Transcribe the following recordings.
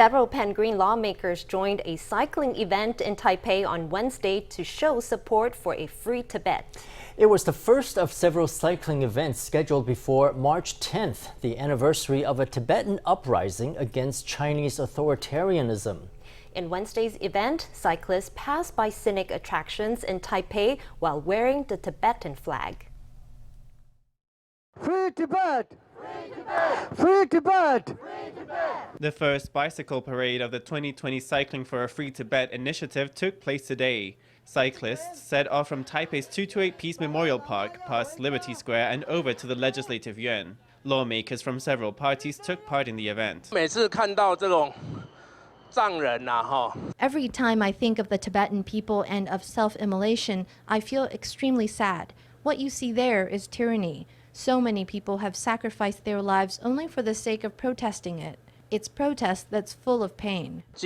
Several Pan-Green lawmakers joined a cycling event in Taipei on Wednesday to show support for a free Tibet. It was the first of several cycling events scheduled before March 10th, the anniversary of a Tibetan uprising against Chinese authoritarianism. In Wednesday's event, cyclists passed by scenic attractions in Taipei while wearing the Tibetan flag. Free Tibet! Free Tibet! Free Tibet! Free Tibet! The first bicycle parade of the 2020 Cycling for a Free Tibet initiative took place today. Cyclists set off from Taipei's 228 Peace Memorial Park, past Liberty Square and over to the Legislative Yuan. Lawmakers from several parties took part in the event. Every time I think of the Tibetan people and of self-immolation, I feel extremely sad. What you see there is tyranny. So many people have sacrificed their lives only for the sake of protesting it. It's protest that's full of pain. It's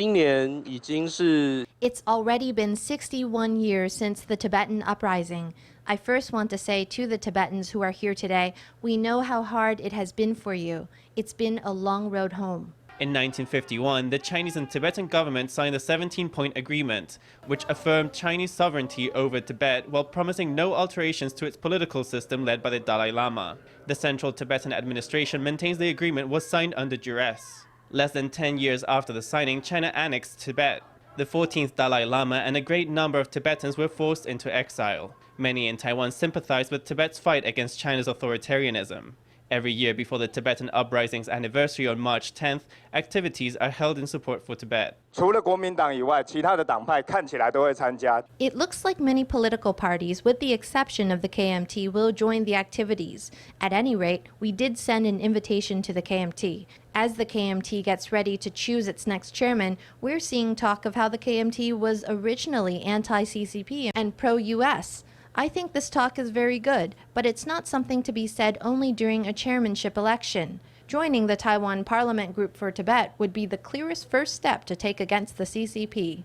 already been 61 years since the Tibetan uprising. I first want to say to the Tibetans who are here today, we know how hard it has been for you. It's been a long road home. In 1951, the Chinese and Tibetan government signed the 17-point agreement, which affirmed Chinese sovereignty over Tibet while promising no alterations to its political system led by the Dalai Lama. The Central Tibetan Administration maintains the agreement was signed under duress. Less than 10 years after the signing, China annexed Tibet. The 14th Dalai Lama and a great number of Tibetans were forced into exile. Many in Taiwan sympathized with Tibet's fight against China's authoritarianism. Every year before the Tibetan uprising's anniversary on March 10th, activities are held in support for Tibet. It looks like many political parties, with the exception of the KMT, will join the activities. At any rate, we did send an invitation to the KMT. As the KMT gets ready to choose its next chairman, we're seeing talk of how the KMT was originally anti-CCP and pro-U.S. I think this talk is very good, but it's not something to be said only during a chairmanship election. Joining the Taiwan Parliament Group for Tibet would be the clearest first step to take against the CCP.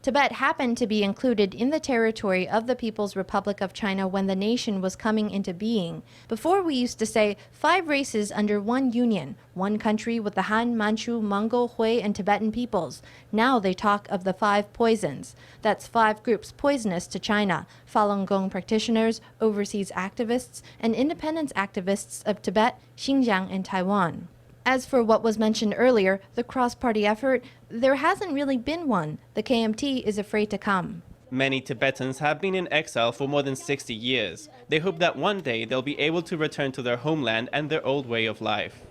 Tibet happened to be included in the territory of the People's Republic of China when the nation was coming into being. Before, we used to say 5 races under one union, one country with the Han, Manchu, Mongol, Hui and Tibetan peoples. Now they talk of the 5 poisons. That's 5 groups poisonous to China: Falun Gong practitioners, overseas activists, and independence activists of Tibet, Xinjiang and Taiwan. As for what was mentioned earlier, the cross-party effort, there hasn't really been one. The KMT is afraid to come. Many Tibetans have been in exile for more than 60 years. They hope that one day they'll be able to return to their homeland and their old way of life.